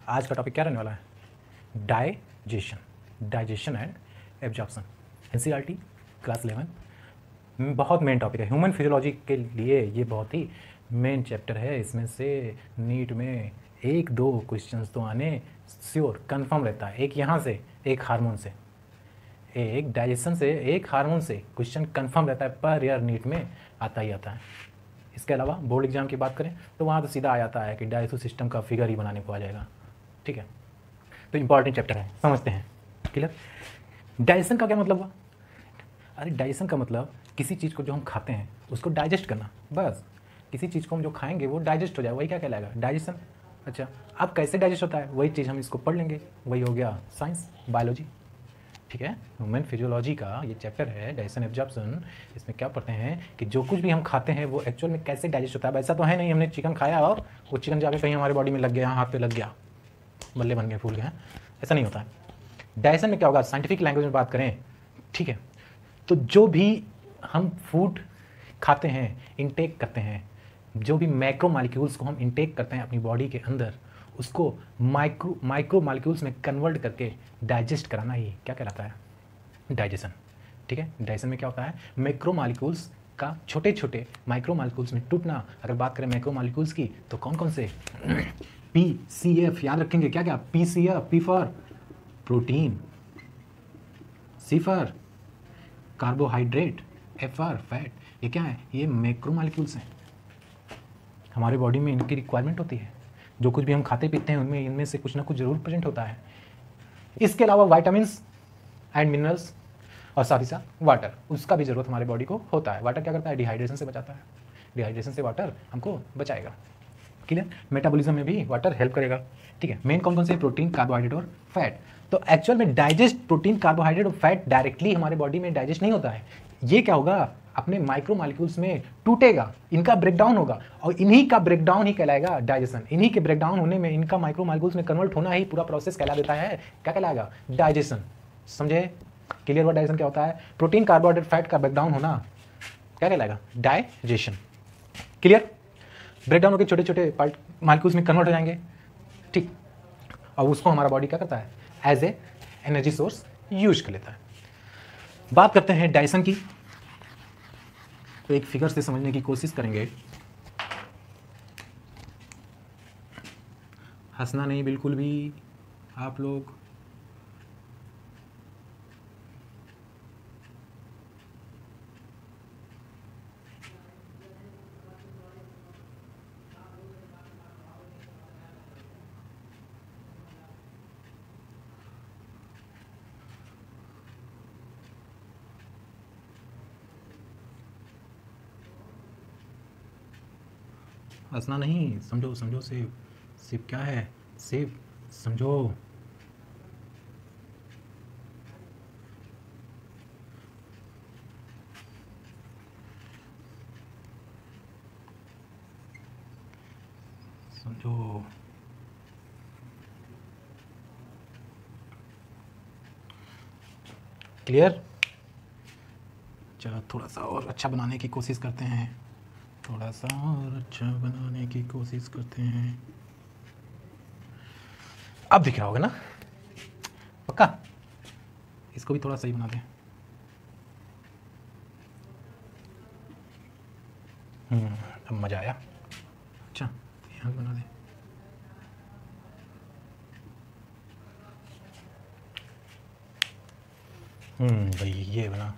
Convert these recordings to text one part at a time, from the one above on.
आज का टॉपिक क्या रहने वाला है? Digestion and absorption. NCERT class 11 बहुत मेन टॉपिक है। ह्यूमन फिजियोलॉजी के लिए ये बहुत ही मेन चैप्टर है। इसमें से नीट में एक दो क्वेश्चंस तो आने श्योर कंफर्म रहता है। एक यहाँ से, एक हार्मोन से, एक डाइजेशन से, एक हार्मोन से क्वेश्चन कंफर्म रहता है, पर ईयर नीट में आता ही आता है। इसके अलावा बोर्ड एग्जाम की बात करें तो वहाँ तो सीधा आ जाता है कि डाइजेस्टिव सिस्टम का फिगर ही बनाने को आ जाएगा। ठीक है, तो इंपॉर्टेंट चैप्टर है, समझते हैं। क्लियर? डाइजेशन का क्या मतलब हुआ? अरे डाइजेशन का मतलब किसी चीज़ को जो हम खाते हैं उसको डाइजेस्ट करना। बस किसी चीज़ को हम जो खाएंगे वो डाइजेस्ट हो जाए, वही क्या कहलाएगा? डाइजेशन। अच्छा, अब कैसे डाइजेस्ट होता है वही चीज़ हम इसको पढ़ लेंगे। वही हो गया साइंस, बायोलॉजी। ठीक है, ह्यूमन फिजियोलॉजी का ये चैप्टर है डाइजेशन एब्जॉर्प्शन। इसमें क्या पढ़ते हैं कि जो कुछ भी हम खाते हैं वो एक्चुअल में कैसे डाइजेस्ट होता है। ऐसा तो है नहीं हमने चिकन खाया और वो चिकन जाके कहीं हमारे बॉडी में लग गया, हाथ पे लग गया, बल्ले बन गए, फूल गए। ऐसा नहीं होता है। डाइजेशन में क्या होगा, साइंटिफिक लैंग्वेज में बात करें, ठीक है, तो जो भी हम फूड खाते हैं, इंटेक करते हैं, जो भी मैक्रो मॉलिक्यूल्स को हम इंटेक करते हैं अपनी बॉडी के अंदर, उसको माइक्रो मॉलिक्यूल्स में कन्वर्ट करके डाइजेस्ट कराना ही क्या कहलाता है? डाइजेशन। ठीक है, डाइजेशन में क्या होता है, मैक्रो मॉलिक्यूल्स का छोटे छोटे माइक्रो मॉलिक्यूल्स में टूटना। अगर बात करें मैक्रो मॉलिक्यूल्स की तो कौन कौन से? PCF याद रखेंगे, क्या क्या? PCF, P for protein, C for carbohydrate, F for fat. ये क्या है? ये मैक्रो मॉलिक्यूल्स हैं। हमारे बॉडी में इनकी रिक्वायरमेंट होती है। जो कुछ भी हम खाते पीते हैं उनमें इनमें से कुछ ना कुछ जरूर प्रेजेंट होता है। इसके अलावा वाइटामिन्स एंड मिनरल्स और साथ ही साथ वाटर, उसका भी ज़रूरत हमारे बॉडी को होता है। वाटर क्या करता है? डिहाइड्रेशन से बचाता है। डिहाइड्रेशन से वाटर हमको बचाएगा। क्लियर? मेटाबॉलिज्म में भी वाटर हेल्प करेगा। ठीक है, मेन कौन कौन से? प्रोटीन, कार्बोहाइड्रेट और फैट। तो एक्चुअल में डाइजेस्ट प्रोटीन, कार्बोहाइड्रेट और फैट डायरेक्टली हमारे बॉडी में डाइजेस्ट नहीं होता है। ये क्या होगा, अपने माइक्रो मॉलिक्यूल्स में टूटेगा, इनका ब्रेकडाउन होगा, और इन्हीं का ब्रेकडाउन ही कहलाएगा डाइजेशन। इन्हीं के ब्रेकडाउन होने में, इनका माइक्रो मॉलिक्यूल्स में कन्वर्ट होना ही पूरा प्रोसेस कहला देता है। क्या कहलाएगा? डाइजेशन। समझे? क्लियर हुआ डाइजेशन क्या होता है? प्रोटीन, कार्बोहाइड्रेट, फैट का ब्रेकडाउन होना क्या कहलाएगा? डाइजेशन। क्लियर? ब्रेकडाउन होकर छोटे छोटे पार्ट मॉलिक्यूल्स में कन्वर्ट हो जाएंगे। ठीक, और उसको हमारा बॉडी क्या करता है? As a energy source use कर लेता है। बात करते हैं डाइजेशन की, तो एक फिगर से समझने की कोशिश करेंगे। हंसना नहीं बिल्कुल भी आप लोग। हंसना नहीं, समझो समझो। सेव, सेव क्या है? सेव समझो। समझो। क्लियर? चलो थोड़ा सा और अच्छा बनाने की कोशिश करते हैं। थोड़ा सा और अच्छा बनाने की कोशिश करते हैं। अब दिख रहा होगा ना? पक्का? इसको भी थोड़ा सही बना दें। अब मजा आया। अच्छा, यहाँ बना दें। भाई ये बना।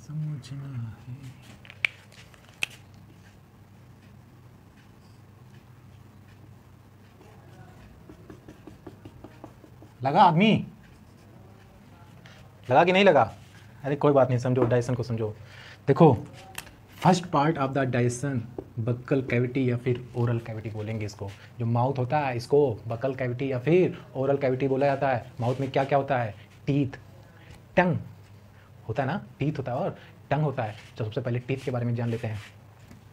समझना है। लगा आदमी? लगा कि नहीं लगा? अरे कोई बात नहीं, समझो डाइजेशन को समझो। देखो, first part of the digestion, buccal cavity या फिर ओरल कैविटी बोलेंगे इसको। जो माउथ होता है इसको बक्कल कैविटी या फिर ओरल कैविटी बोला जाता है। माउथ में क्या क्या होता है? टीथ, टंग होता है ना, टीथ होता है और टंग होता है। तो सबसे पहले टीथ के बारे में जान लेते हैं।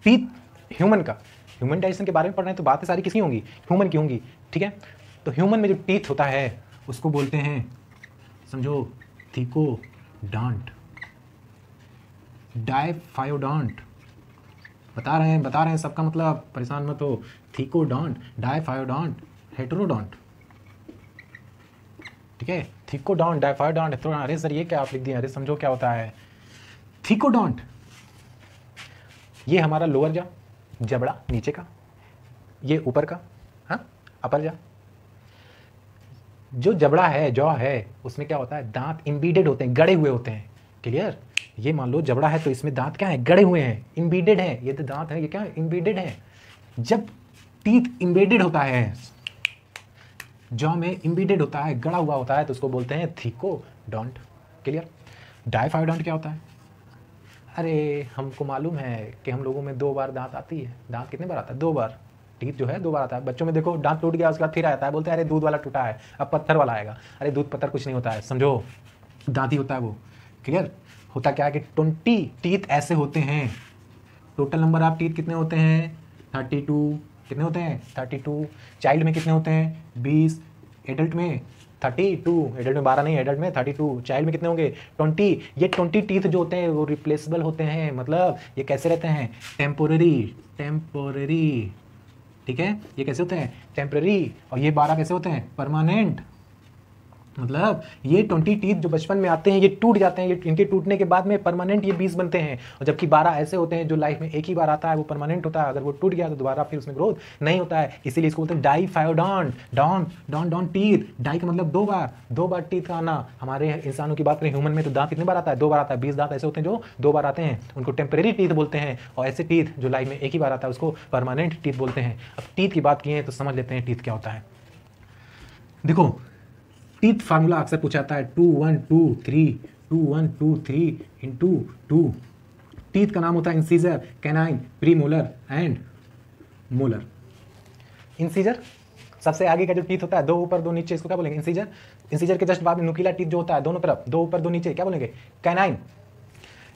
टीथ ह्यूमन का, ह्यूमन डाइजेशन के बारे में पढ़ रहे हैं तो बातें सारी किसकी होंगी? ह्यूमन की होंगी, ठीक है। तो ह्यूमन में जो टीथ होता है उसको बोलते हैं, समझो, थिकोडॉन्ट, डायफायोडॉन्ट। बता रहे हैं सबका मतलब, परेशान मत हो। थिकोडॉन्ट, डायफायोडॉन्ट, हेटेरोडॉन्ट, ठीक है। थिकोडॉन्ट, डायफायोडॉन्ट, हेटेरोडॉन्ट। अरे सर ये क्या आप लिख दिए? अरे समझो क्या होता है। थिकोडॉन्ट ये हमारा लोअर जा, जबड़ा नीचे का, ये ऊपर का, हाँ अपर जा। जो जबड़ा है, जॉ है, उसमें क्या होता है? दांत इम्बीडेड होते हैं, गड़े हुए होते हैं। क्लियर? ये मान लो जबड़ा है तो इसमें दांत क्या है? गड़े हुए हैं, इम्बीडेड हैं। ये तो दांत है, ये क्या है? इम्बीडेड है। जब टीथ इम्बीडेड होता है, जॉ में इम्बीडेड होता है, गड़ा हुआ होता है, तो उसको बोलते हैं थिकोडॉन्ट। क्लियर? डायफायोडॉन्ट क्या होता है? अरे हमको मालूम है कि हम लोगों में 2 बार दांत आती है। दांत कितने बार आता है? 2 बार। टीथ जो है 2 बार आता है। बच्चों में देखो दांत टूट गया उसके बाद फिर आता है, बोलते हैं अरे दूध वाला टूटा है, अब पत्थर वाला आएगा। अरे दूध पत्थर कुछ नहीं होता है, समझो, दांत ही होता है वो। क्लियर? होता क्या है कि 20 टीथ ऐसे होते हैं। टोटल नंबर ऑफ टीथ कितने होते हैं? 32। कितने होते हैं? 32। चाइल्ड में कितने होते हैं? 20। एडल्ट में 32। एडल्ट में 12 नहीं, एडल्ट में 32। चाइल्ड में कितने होंगे? 20। ये 20 टीथ जो होते हैं वो रिप्लेसेबल होते हैं, मतलब ये कैसे रहते हैं? टेम्पोररी, ठीक है। ये कैसे होते हैं? टेम्पररी। और ये 12 कैसे होते हैं? परमानेंट। मतलब ये 20 टीथ जो बचपन में आते हैं ये टूट जाते हैं, ये इनके टूटने के बाद में परमानेंट ये 20 बनते हैं। और जबकि 12 ऐसे होते हैं जो लाइफ में एक ही बार आता है, वो परमानेंट होता है। अगर वो टूट गया तो दोबारा फिर उसमें ग्रोथ नहीं होता है, इसीलिए इसको बोलते हैं डाइफायोडॉन्ट। डॉन टीथ, डाई का मतलब 2 बार टीथ का आना। हमारे इंसानों की बात करें, ह्यूमन में तो दांत कितने बार आता है? 2 बार आता है। 20 दांत ऐसे होते हैं जो 2 बार आते हैं, उनको टेम्परेरी टीथ बोलते हैं। और ऐसे टीथ जो लाइफ में एक ही बार आता है उसको परमानेंट टीथ बोलते हैं। अब टीथ की बात की है तो समझ लेते हैं टीथ क्या होता है। देखो टीथ फार्मूला अक्सर पूछा जाता है 2 1 2 3, 2 1 2 3 इंटू 2। टीथ का नाम होता है incisor, canine, premolar and molar. Incisor सबसे आगे का जो टीथ होता है, 2 ऊपर 2 नीचे, इसको क्या बोलेंगे? इंसीजर। इंसीजर के जस्ट बाद में नुकीला टीथ जो होता है दोनों तरफ, 2 ऊपर 2 नीचे, क्या बोलेंगे? कैनाइन।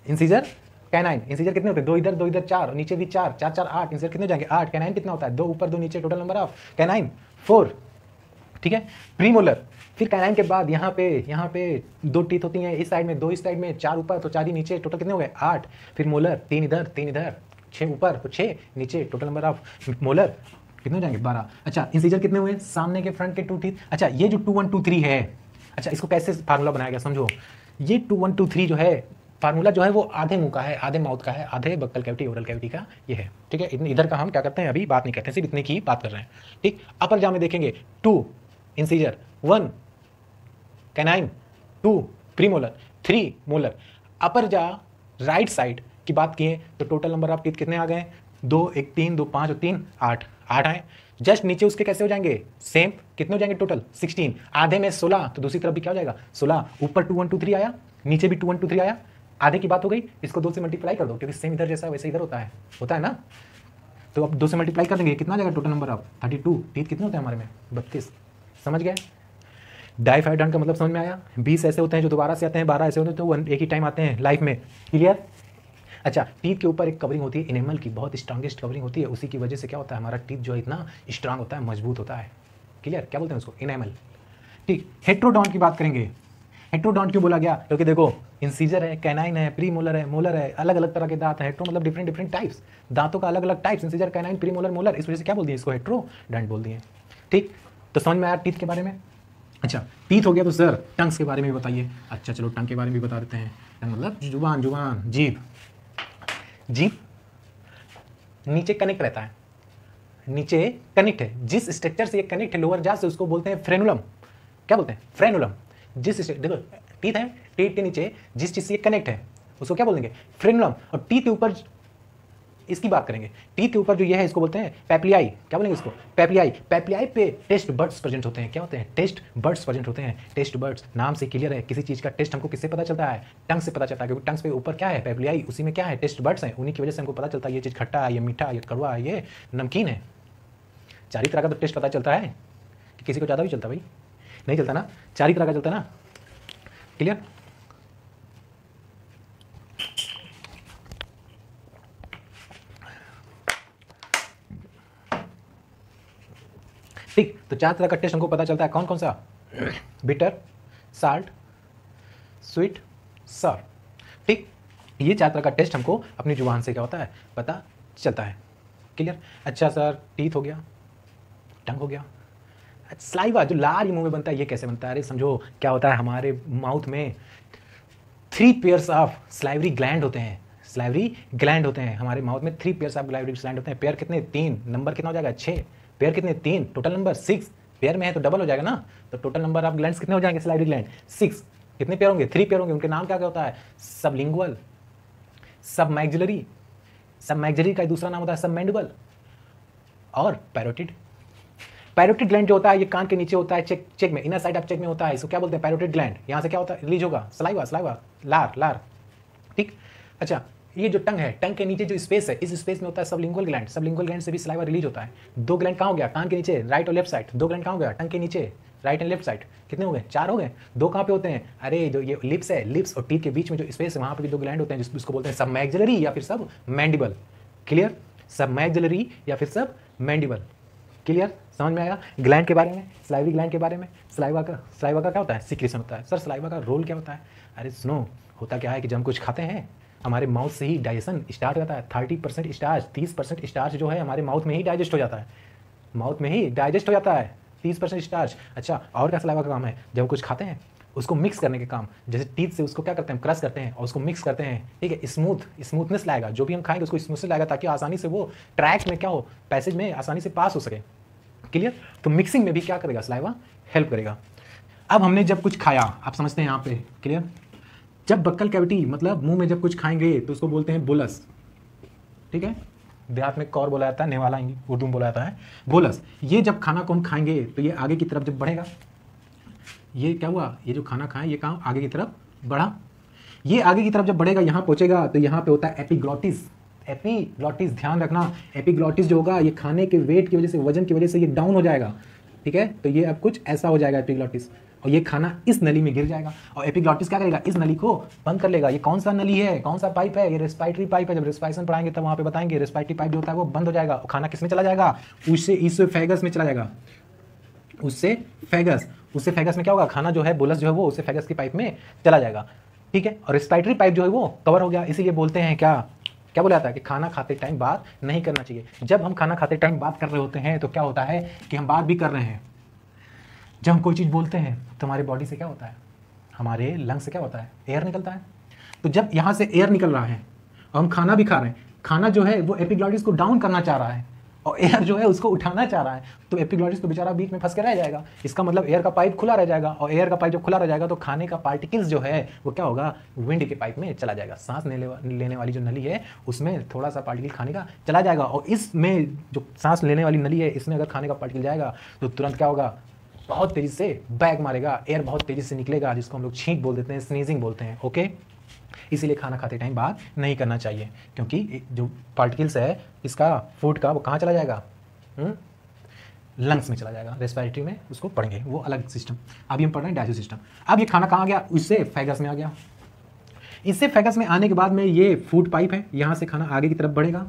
Incisor, canine. इंसीजर कितने होते हैं? 2 इधर 2 इधर, 4 नीचे भी 4 4 4 8। इंसीजर कितने हो जाएंगे? 8। कैनाइन कितना होता है? 2 ऊपर 2 नीचे, टोटल नंबर ऑफ कैनाइन 4, ठीक है। प्रीमोलर, फिर कैनाइन के बाद यहाँ पे 2 टीथ होती हैं, इस साइड में 2, इस साइड में 4 ऊपर तो 4 ही नीचे, टोटल कितने हो गए? 8। फिर मोलर, 3 इधर 3 इधर, 6 ऊपर तो 6 नीचे, टोटल नंबर ऑफ मोलर कितने हो जाएंगे? 12। अच्छा इंसीजर कितने हुए? सामने के फ्रंट के 2 टीथ। अच्छा ये जो 2 1 2 3 है, अच्छा इसको कैसे फार्मूला बनाया गया समझो। ये 2 1 2 3 जो है फार्मूला जो है वो आधे मुंह का है, आधे माउथ का है, आधे बक्कल कैविटी ओरल कैविटी का ये है, ठीक है। इधर का हम क्या करते हैं अभी बात नहीं करते हैं, सिर्फ इतने की बात कर रहे हैं, ठीक। अपर जा में देखेंगे 2 इंसीजर, 1 कैनाइन, 2 प्रीमोलर, 3 मोलर। अपर जा राइट साइड की बात किए तो टोटल नंबर ऑफ टीथ कितने आ गए? 2 1 3 2 5 और 3 8 आए। जस्ट नीचे उसके कैसे हो जाएंगे? सेम। कितने हो जाएंगे टोटल? 16। आधे में 16 तो दूसरी तरफ भी क्या हो जाएगा? 16। ऊपर 2 1 2 3 आया, नीचे भी 2 1 2 3 आया, आधे की बात हो गई। इसको 2 से मल्टीप्लाई कर दो क्योंकि सेम इधर जैसा वैसे इधर होता है ना। तो अब 2 से मल्टीप्लाई कर देंगे, कितना आ जाएगा टोटल नंबर ऑफ? 32। टीथ कितने होते हैं हमारे में? 32। समझ गए? डाइफायोडॉन्ट का मतलब समझ में आया? 20 ऐसे होते हैं जो दोबारा से आते हैं, 12 ऐसे होते हैं तो वो एक ही टाइम आते हैं लाइफ में। क्लियर? अच्छा टीथ के ऊपर एक कवरिंग होती है इनेमल की, बहुत स्ट्रांगेस्ट कवरिंग होती है, उसी की वजह से क्या होता है हमारा टीथ जो है इतना स्ट्रांग होता है, मजबूत होता है। क्लियर? क्या बोलते हैं उसको? इनेमल। ठीक। हेट्रोडॉन्ट की बात करेंगे। हेट्रोडॉन्ट क्यों बोला गया? क्योंकि देखो इंसीजर है, कैनाइन है, प्रीमोलर है, मोलर है, अलग अलग तरह के दांत हैं। हेट्रो मतलब डिफरेंट टाइप्स, दांतों का अलग अलग types, incisor, canine, premolar, molar, इस वजह से क्या बोल दिए इसको? हेट्रोडॉन्ट बोल दिए। ठीक, तो समझ में आया टीथ के बारे में। अच्छा टीथ हो गया तो सर टंग्स के बारे में भी बताइए। अच्छा चलो टंग के बारे में भी बता देते हैं। टंग मतलब जुबान, जीभ। जीभ नीचे कनेक्ट रहता है, नीचे कनेक्ट है, जिस स्ट्रक्चर से ये कनेक्ट है लोअर जा से उसको बोलते हैं फ्रेनुलम। क्या बोलते हैं? फ्रेनुलम। जिस देखो टीथ है, टीथ के नीचे जिस चीज से ये कनेक्ट है उसको क्या बोलेंगे? फ्रेनुलम। और टीथ के ऊपर इसकी बात करेंगे। टीथ के ऊपर जो ये है इसको बोलते हैं पेप्लियाई। क्या बोलेंगे इसको? पेप्लियाई। पेप्लियाई पे टेस्ट बर्ड्स प्रेजेंट होते हैं। क्या होते हैं? टेस्ट बर्ड्स प्रेजेंट होते हैं। टेस्ट बर्ड्स नाम से क्लियर है, किसी चीज़ का टेस्ट हमको किससे पता चलता है? टंग से पता चलता है, क्योंकि टंग के ऊपर क्या है? पेप्लियाई, उसी में क्या है? टेस्ट बर्ड्स हैं, उन्हीं की वजह से हमको पता चलता है ये चीज़ खट्टा है, ये मीठा है, ये कड़वा है, ये नमकीन है। चार ही तरह का तो टेस्ट पता चलता है कि किसी को ज़्यादा भी चलता भाई? नहीं चलता ना, चार ही तरह का चलता ना। क्लियर? ठीक, तो चार तरह का टेस्ट हमको पता चलता है। कौन कौन सा? Bitter, salt, sweet, sour. ठीक, ये चार तरह का टेस्ट हमको अपनी जुबान से क्या होता है? पता चलता है। क्लियर? अच्छा सर, टीथ हो गया, टंग हो गया, स्लाइवा जो लार मुंह में बनता है, ये कैसे बनता है? अरे समझो क्या होता है, हमारे माउथ में 3 पेयर्स ऑफ स्लाइवरी ग्लैंड होते हैं। स्लाइवरी ग्लैंड होते हैं हमारे माउथ में, 3 पेयर्स ऑफ स्लाइवरी ग्लैंड होते हैं। पेयर कितने? 3। नंबर कितना हो जाएगा? 6। पेयर कितने? 3। Total number 6। पेयर में है तो डबल हो जाएगा ना, तो टोटल नंबर ऑफ ग्लैंड्स कितने हो जाएंगे? Salivary gland 6। कितने पेयर होंगे? 3 पेयर होंगे। उनके नाम क्या क्या होता है? Sublingual, submaxillary. सबमैक्सिलरी का दूसरा नाम होता है सबमैंडिबल, और पैरोटिड। पैरोटिड ग्लैंड जो होता है ये कान के नीचे होता है, चेक में, इनर साइड ऑफ चेक में होता है। इसको क्या बोलते हैं? Parotid gland. यहाँ से क्या होता है? रिलीज होगा सलाइवा, सलाइवा, लार। ठीक, अच्छा ये जो टंग है, टंग के नीचे जो स्पेस है, इस स्पेस में होता है सबलिंगुअल ग्लैंड। सबलिंगुअल ग्लैंड से भी सलाइवा रिलीज होता है। 2 ग्लैंड कहाँ हो गया? कान के नीचे, राइट और लेफ्ट साइड। 2 ग्लैंड कहाँ हो गया? टंग के नीचे, राइट एंड लेफ्ट साइड। कितने हो गए? 4 हो गए। 2 कहाँ पे होते हैं? अरे जो ये लिप्स है, लिप्स और टीथ के बीच में जो स्पेस है वहाँ पे भी 2 ग्लैंड होते हैं, जिसको बोलते हैं सबमैक्सिलरी या फिर सब मैंडिबल। क्लियर? सबमैक्सिलरी या फिर सब मैंडिबल। क्लियर? समझ में आया ग्लैंड के बारे में, स्लाइवरी ग्लैंड के बारे में। सलाइवा का क्या होता है? सिक्रेशन होता है। सर सलाइवा का रोल क्या होता है? अरे सुनो, होता क्या है कि जब हम कुछ खाते हैं हमारे माउथ से ही डाइजेशन स्टार्ट हो जाता है। 30% स्टार्च, 30% स्टार्च जो है हमारे माउथ में ही डाइजेस्ट हो जाता है। माउथ में ही डाइजेस्ट हो जाता है 30% स्टार्च। अच्छा, और क्या सलाइवा का काम है? जब कुछ खाते हैं उसको मिक्स करने के काम, जैसे टीथ से उसको क्या करते हैं? क्रश करते हैं और उसको मिक्स करते हैं। ठीक है, स्मूथनेस लाएगा, जो भी हम खाएंगे उसको स्मूथनेस लाएगा, ताकि आसानी से वो ट्रैक में क्या हो, पैसेज में आसानी से पास हो सके। क्लियर? तो मिक्सिंग में भी क्या करेगा? सलाइवा हेल्प करेगा। अब हमने जब कुछ खाया, आप समझते हैं यहाँ पे। क्लियर? जब बक्कल कैविटी मतलब मुंह में जब कुछ खाएंगे तो उसको बोलते हैं बोलस। ठीक है, देहात में कौर बोला जाता है, नेवाला उर्दू में बोला जाता है बोलस। ये जब खाना को हम खाएंगे तो ये आगे की तरफ जब बढ़ेगा, ये क्या हुआ? ये जो खाना खाएं ये कहाँ? आगे की तरफ बढ़ा। ये आगे की तरफ जब बढ़ेगा, यहाँ पहुंचेगा, तो यहाँ पे होता है एपिग्लॉटिस। एपिग्लॉटिस, ध्यान रखना, एपिग्लॉटिस जो होगा ये खाने के वेट की वजह से, वजन की वजह से ये डाउन हो जाएगा। ठीक है, तो ये अब कुछ ऐसा हो जाएगा एपिग्लॉटिस, और ये खाना इस नली में गिर जाएगा। और एपिग्लॉटिस क्या करेगा? इस नली को बंद कर लेगा। ये कौन सा नली है, कौन सा पाइप है? ये रेस्पिरेटरी पाइप है। जब रेस्पिरेशन पढ़ाएंगे तब वहाँ पे बताएंगे। रेस्पिरेटरी पाइप जो होता है वो बंद हो जाएगा और खाना किस में चला जाएगा? उससे इसोफेगस में चला जाएगा। उससे फेगस में क्या होगा? खाना जो है, बोलस जो है वो उससे फेगस की पाइप में चला जाएगा। ठीक है, और रेस्पिरेटरी पाइप जो है वो कवर हो गया। इसीलिए बोलते हैं क्या बोला जाता है कि खाना खाते टाइम बात नहीं करना चाहिए। जब हम खाना खाते टाइम बात कर रहे होते हैं तो क्या होता है कि हम बात भी कर रहे हैं। जब हम कोई चीज़ बोलते हैं तो हमारे बॉडी से क्या होता है? हमारे लंग से क्या होता है? एयर निकलता है। तो जब यहाँ से एयर निकल रहा है और हम खाना भी खा रहे हैं, खाना जो है वो एपिग्लॉटिस को डाउन करना चाह रहा है और एयर जो है उसको उठाना चाह रहा है, तो एपिग्लॉटिस तो बेचारा बीच में फंस के रह जाएगा। इसका मतलब एयर का पाइप खुला रह जाएगा, और एयर का पाइप जब खुला रह जाएगा तो खाने का पार्टिकल्स जो है वो क्या होगा? विंड के पाइप में चला जाएगा। सांस लेने वाली जो नली है उसमें थोड़ा सा पार्टिकल खाने का चला जाएगा, और इसमें जो सांस लेने वाली नली है इसमें अगर खाने का पार्टिकल जाएगा तो तुरंत क्या होगा? बहुत तेज़ी से बैग मारेगा, एयर बहुत तेज़ी से निकलेगा, जिसको हम लोग छींक बोल देते हैं, स्नीजिंग बोलते हैं। ओके, इसीलिए खाना खाते टाइम बात नहीं करना चाहिए, क्योंकि जो पार्टिकल्स है इसका फूड का वो कहाँ चला जाएगा? लंग्स में चला जाएगा। रेस्पिरेटरी में उसको पढ़ेंगे, वो अलग सिस्टम। अभी हम पढ़ रहे हैं डाइजेस्टिव सिस्टम। अब ये खाना कहाँ आ गया? उससे फेगस में आ गया। इससे फेगस में आने के बाद में ये फूड पाइप है, यहाँ से खाना आगे की तरफ बढ़ेगा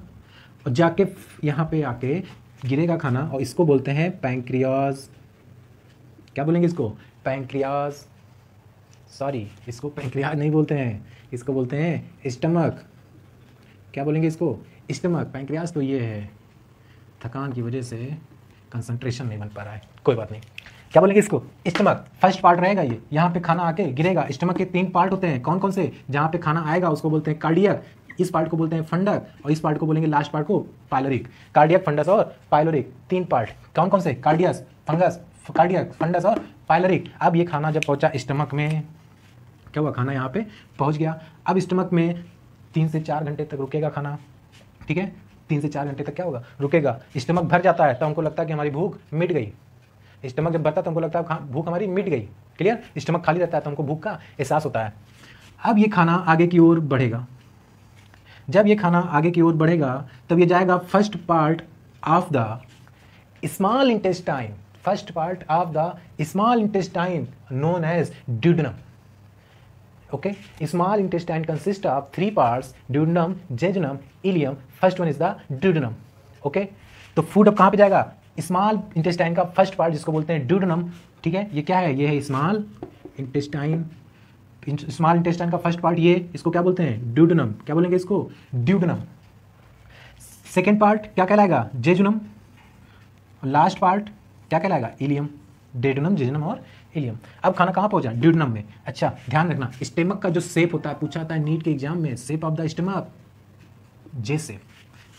और जाके यहाँ पे आके गिरेगा खाना, और इसको बोलते हैं पैंक्रियाज। क्या बोलेंगे इसको? पैंक्रियाज। सॉरी, इसको पैंक्रियाज नहीं बोलते हैं, इसको बोलते हैं स्टमक। क्या बोलेंगे इसको? स्टमक। पैंक्रियाज तो ये है, थकान की वजह से कंसंट्रेशन नहीं बन पा रहा है, कोई बात नहीं। क्या बोलेंगे इसको? स्टमक। फर्स्ट पार्ट रहेगा ये, यहाँ पे खाना आके गिरेगा। स्टमक के 3 पार्ट होते हैं, कौन कौन से? जहाँ पे खाना आएगा उसको बोलते हैं कार्डियक, इस पार्ट को बोलते हैं फंडक, और इस पार्ट को बोलेंगे लास्ट पार्ट को पाइलोरिक। कार्डियक, फंडस और पाइलोरिक, 3 पार्ट। कौन कौन से? कार्डियस, फंगस, कार्डियक, फंडस और पाइलोरिक। अब ये खाना जब पहुंचा स्टमक में, क्या हुआ? खाना यहाँ पे पहुंच गया। अब स्टमक में 3 से 4 घंटे तक रुकेगा खाना। ठीक है, 3 से 4 घंटे तक क्या होगा, रुकेगा। स्टमक भर जाता है तो हमको लगता है कि हमारी भूख मिट गई। स्टमक जब भरता है तो हमको लगता है भूख हमारी मिट गई। क्लियर। स्टमक खाली रहता है तो हमको भूख का एहसास होता है। अब ये खाना आगे की ओर बढ़ेगा। जब ये खाना आगे की ओर बढ़ेगा तब ये जाएगा first part of the small intestine, first part of the small intestine known as duodenum. Okay, small intestine consist of 3 parts, duodenum, jejunum, ileum. First one is the duodenum. Okay, तो फूड अब कहाँ पे जाएगा, small intestine का first part जिसको बोलते हैं duodenum. ठीक है, ये क्या है, ये है स्मॉल इंटेस्टाइन। स्मॉल इंटेस्टाइन का फर्स्ट पार्ट, ये इसको क्या बोलते हैं, ड्यूडेनम। क्या बोलेंगे इसको, ड्यूडेनम। सेकेंड पार्ट क्या कहलाएगा, जेजुनम। लास्ट पार्ट क्या कहलाएगा, इलियम। डेडुनम, जेजुनम और इलियम। अब खाना कहाँ पहुंचा, ड्यूडेनम में। अच्छा ध्यान रखना, स्टमक का जो शेप होता है, पूछा जाता है नीट के एग्जाम में, shape of the stomach J shape,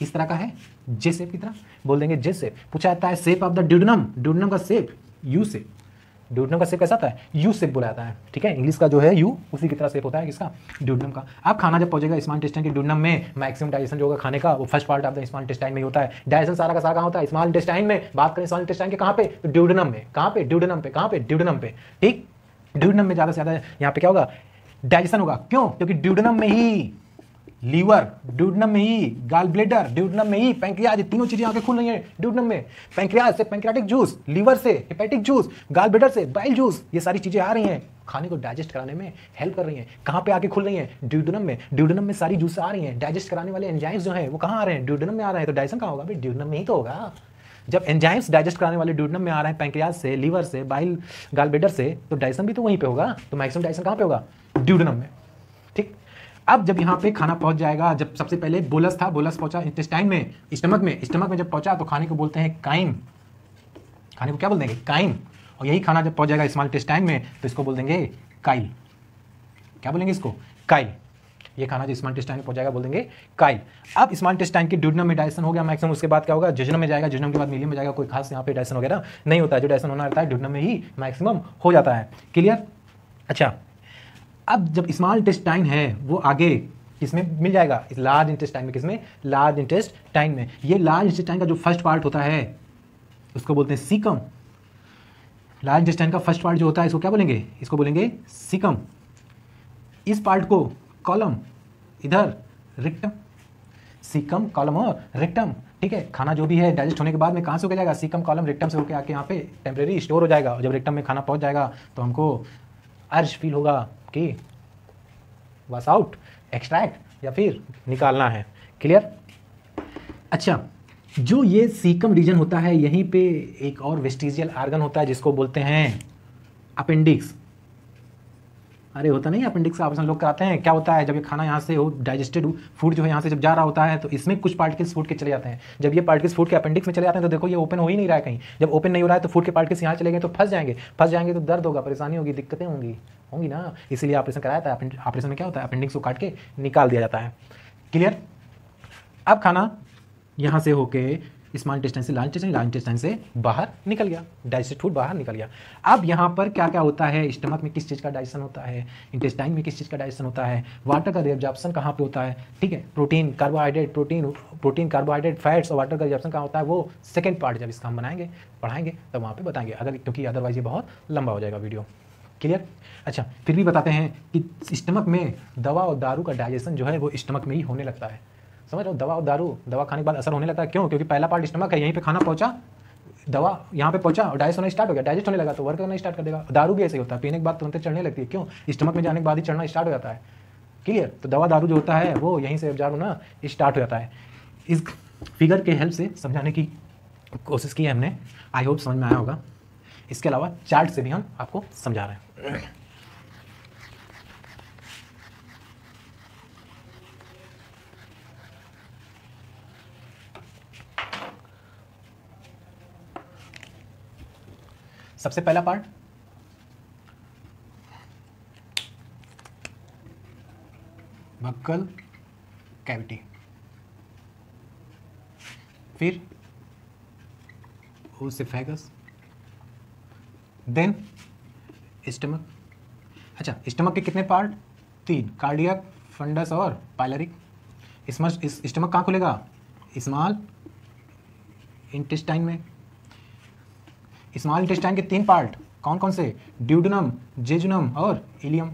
इस तरह का है, जे शेप की तरह बोल देंगे, जे शेप। पूछा जाता है shape of the duodenum, duodenum का शेप यू शेप। ड्यूडेनम का शेप कैसा होता है, यू शेप बोला जाता है। ठीक है, इंग्लिश का जो है यू, उसी की तरह शेप होता है किसका, ड्यूडेनम का। अब खाना जब पहुंचेगा स्मॉल इंटेस्टाइन के ड्यूडेनम में, मैक्सिमम डाइजेशन जो होगा खाने का वो first part of the small intestine में ही होता है। डाइजेशन सारा का सारा कहाँ होता है, स्मॉल इंटेस्टाइन में। बात करें स्मॉल इंटेस्टाइन के कहाँ पे, तो ड्यूडेनम में। कहाँ पे, ड्यूडेनम पे। कहाँ पे, ड्यूडेनम पे। ठीक, ड्यूडेनम में ज़्यादा से ज़्यादा यहाँ पे क्या होगा, डाइजेशन होगा। क्यों, क्योंकि ड्यूडेनम में ही लीवर, ड्यूडेनम में ही गाल ब्लेडर, ड्यूडेनम में ही पैंक्रियाज, तीनों चीजें आके खुल रही हैं ड्यूडेनम में। पैंक्रियाज से पैंक्रियाटिक जूस, लीवर से हेपेटिक जूस, गाल ब्लेडर से बाइल जूस, ये सारी चीजें आ रही हैं, खाने को डाइजेस्ट कराने में हेल्प कर रही हैं। कहाँ पे आके खुल रही हैं, ड्यूडेनम में। ड्यूडेनम में सारी जूस आ रही हैं, डाइजेस्ट कराने वाले एंजाइम्स जो हैं वो कहाँ आ रहे हैं, ड्यूडेनम में आ रहे हैं। तो डाइजेशन कहाँ होगा भाई, ड्यूडेनम में ही तो होगा। जब एंजाइम्स डाइजेस्ट कराने वाले ड्यूडेनम में आ रहे हैं, पैंक्रियाज से, लीवर से, बाइल, गाल ब्लेडर से, तो डाइजेशन भी तो वहीं पे होगा। तो मैक्सिमम डाइजेशन कहाँ पे होगा, ड्यूडेनम में। ठीक, अब जब यहाँ पे खाना पहुंच जाएगा, जब सबसे पहले बोलस था, बोलस पहुंचा इंटेस्टाइन में, स्टमक में। स्टमक में जब पहुंचा तो खाने को बोलते हैं काइम। खाने को क्या बोल देंगे, काइम। और यही खाना जब पहुंच जाएगा स्मॉल इंटेस्टाइन में तो इसको बोल देंगे काइल। क्या बोलेंगे इसको, काइल। ये खाना जो स्मॉल इंटेस्टाइन में पहुंच जाएगा बोल देंगे काइल। अब स्मॉल इंटेस्टाइन के ड्यूडेनम में डाइजेशन हो गया मैक्सिमम, उसके बाद क्या होगा, जेजुनम में जाएगा, जेजुनम के बाद मीडियम में जाएगा। कोई खास यहाँ पे डाइजेशन वगैरह नहीं होता है, जो डाइजेशन होना रहता है ड्यूडेनम में ही मैक्सिमम हो जाता है। क्लियर। अच्छा, अब जब स्मॉल इंटेस्टाइन है वो आगे किसमें मिल जाएगा, इस लार्ज इंटेस्टाइन में। किसमें, लार्ज इंटेस्टाइन में। ये लार्ज इंटेस्टाइन का जो फर्स्ट पार्ट होता है उसको बोलते हैं सीकम। लार्ज इंटेस्टाइन का फर्स्ट पार्ट जो होता है इसको क्या बोलेंगे, इसको बोलेंगे सीकम। इस पार्ट को कॉलम, इधर रेक्टम। सीकम, कॉलम और रेक्टम। ठीक है, खाना जो भी है डाइजेस्ट होने के बाद में कहाँ से होकर जाएगा, सीकम, कॉलम, रेक्टम से होकर आके यहाँ पे टेम्परेरी स्टोर हो जाएगा। और जब रेक्टम में खाना पहुँच जाएगा तो हमको अर्ज फील होगा कि वास आउट, एक्सट्रैक्ट या फिर निकालना है। क्लियर। अच्छा, जो ये सीकम रीजन होता है यहीं पे एक और वेस्टिजियल आर्गन होता है जिसको बोलते हैं अपेंडिक्स। अरे होता नहीं अपेंडिक्स का ऑपरेशन लोग कराते हैं। क्या होता है, जब ये खाना यहाँ से हो, डाइजेस्टेड फूड जो है यहाँ से जब जा रहा होता है तो इसमें कुछ पार्टिकल्स फूड के चले जाते हैं। जब ये पार्टिकल्स फूड के अपेंडिक्स में चले जाते हैं तो देखो ये ओपन हो ही नहीं रहा है कहीं। जब ओपन नहीं हो रहा है तो फूड के पार्टिकल्स यहाँ चले गए तो फंस जाएंगे तो दर्द होगा, परेशानी होगी, दिक्कतें होंगी ना। इसीलिए ऑपरेशन कराया था। ऑपरेशन में क्या होता है, अपेंडिक्स को काट के निकाल दिया जाता है। क्लियर। अब खाना यहाँ से होके स्मॉल इंटेस्टाइन से लार्ज इंटेस्टाइन से बाहर निकल गया, डाइजेस्टेड फूड बाहर निकल गया। अब यहाँ पर क्या क्या होता है, स्टमक में किस चीज़ का डाइजेशन होता है, इंटेस्टाइन में किस चीज़ का डाइजेशन होता है, वाटर का रिएब्जॉर्प्शन कहाँ पे होता है। ठीक है, प्रोटीन कार्बोहाइड्रेट, फैट्स और वाटर का रिएब्जॉर्प्शन कहाँ होता है, वो सेकेंड पार्ट जब इसका हम पढ़ाएंगे तब वहाँ पे बताएंगे, अगर क्योंकि अदरवाइज ये बहुत लंबा हो जाएगा वीडियो। क्लियर। अच्छा, फिर भी बताते हैं कि स्टमक में दवा और दारू का डाइजेशन जो है वो स्टमक में ही होने लगता है। समझ रहे हो, दवा और दारू, दवा खाने के बाद असर होने लगता है। क्यों, क्योंकि पहला पार्ट स्टमक है, यहीं पे खाना पहुंचा, दवा यहाँ पे पहुंचा और डाइजेस्ट होना स्टार्ट हो गया, डाइजेस्ट होने लगा तो वर्क करना स्टार्ट कर देगा। दारू भी ऐसे ही होता है, पीने के बाद तुरंत चढ़ने लगती है। क्यों, स्टमक में जाने के बाद ही चढ़ना स्टार्ट हो जाता है। क्लियर। तो दवा दारू जो होता है वो यहीं से एब्जॉर्ब होना स्टार्ट हो जाता है। इस फिगर के हेल्प से समझाने की कोशिश की है हमने, आई होप समझ में आया होगा। इसके अलावा चार्ट से भी हम आपको समझा रहे हैं। सबसे पहला पार्ट बक्कल कैविटी, फिर ओसिफेगस, देन स्टमक। अच्छा, स्टमक के कितने पार्ट, 3, कार्डियक, फंडस और पाइलरिक। स्टमक कहाँ खुलेगा, स्मॉल इंटेस्टाइन में। स्मॉल इंटेस्टाइन के 3 पार्ट कौन कौन से? ड्यूडेनम, जेजुनम और इलियम।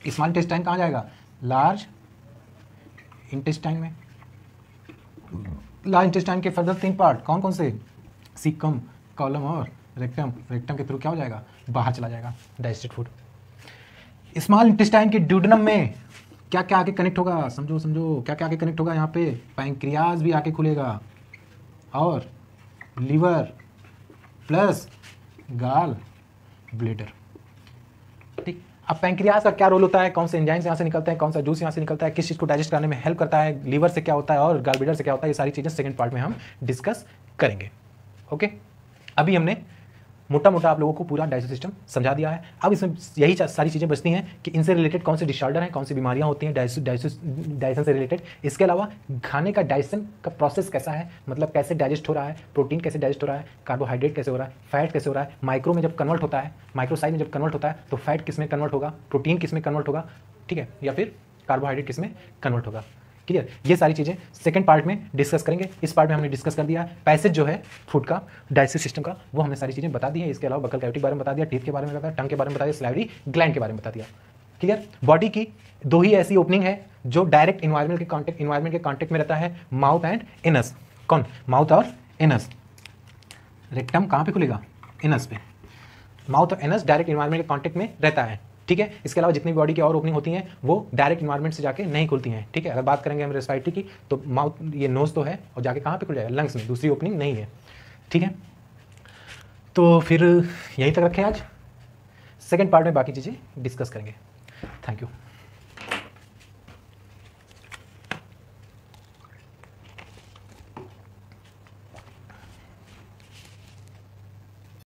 स्मॉल इंटेस्टाइन कहाँ जाएगा? लार्ज इंटेस्टाइन में। लार्ज इंटेस्टाइन के फर्दर 3 पार्ट कौन कौन से? सीकम, कॉलम और रेक्टम। रेक्टम के थ्रू क्या हो जाएगा? बाहर चला जाएगा डाइजेस्टेड फूड। स्मॉल इंटेस्टाइन के ड्यूडेनम में क्या क्या आके कनेक्ट होगा? समझो समझो, क्या क्या आके कनेक्ट होगा? यहाँ पे पैंक्रियाज भी आके खुलेगा और लीवर प्लस गाल ब्लेडर। ठीक, अब पैंक्रियाज का क्या रोल होता है? कौन से एंजाइम्स यहाँ से निकलते हैं? कौन सा जूस यहाँ से निकलता है? किस चीज़ को डाइजेस्ट करने में हेल्प करता है? लीवर से क्या होता है और गाल ब्लेडर से क्या होता है? ये सारी चीज़ें सेकंड पार्ट में हम डिस्कस करेंगे। ओके, अभी हमने मोटा मोटा आप लोगों को पूरा डाइजेस्ट सिस्टम समझा दिया है। अब इसमें यही सारी चीज़ें बचती हैं कि इनसे रिलेटेड कौन से डिसऑर्डर हैं, कौन सी बीमारियां होती हैं डाइजेशन से रिलेटेड। इसके अलावा खाने का डाइजेशन का प्रोसेस कैसा है, मतलब कैसे डाइजेस्ट हो रहा है, प्रोटीन कैसे डाइजेस्ट हो रहा है, कार्बोहाइड्रेट कैसे हो रहा है, फैट कैसे हो रहा है, माइक्रो में जब कन्वर्ट होता है, माइक्रो साइज में जब कन्वर्ट होता है तो फैट किस में कन्वर्ट होगा, प्रोटीन किस में कन्वर्ट होगा, ठीक है, या फिर कार्बोहाइड्रेट किस में कन्वर्ट होगा। क्लियर? ये सारी चीज़ें सेकंड पार्ट में डिस्कस करेंगे। इस पार्ट में हमने डिस्कस कर दिया है पैसेज जो है फूड का, डाइजेस्टिव सिस्टम का, वो हमने सारी चीज़ें बता दी है। इसके अलावा बकल कैविटी के बारे में बता दिया, टीथ के बारे में बता दिया, टंग के बारे में बता दिया, सलाइवरी ग्लैंड के बारे में बता दिया। क्लियर? बॉडी की 2 ही ऐसी ओपनिंग है जो डायरेक्ट इन्वायरमेंट के कॉन्टेक्ट में रहता है, माउथ एंड एनस। कौन? माउथ और एनस। रेक्टम कहाँ पे खुलेगा? एनस पे। माउथ और एनस डायरेक्ट इन्वायरमेंट के कॉन्टेक्ट में रहता है, ठीक है। इसके अलावा जितनी भी बॉडी की और ओपनिंग होती हैं वो डायरेक्ट इन्वायरमेंट से जाके नहीं खुलती हैं, ठीक है। अगर बात करेंगे हम रेस्पिरेटरी की तो माउथ, ये नोज तो है और जाके कहाँ पे खुल जाएगा? लंग्स में, दूसरी ओपनिंग नहीं है, ठीक है। तो फिर यहीं तक रखें आज, सेकेंड पार्ट में बाकी चीज़ें डिस्कस करेंगे। Thank you.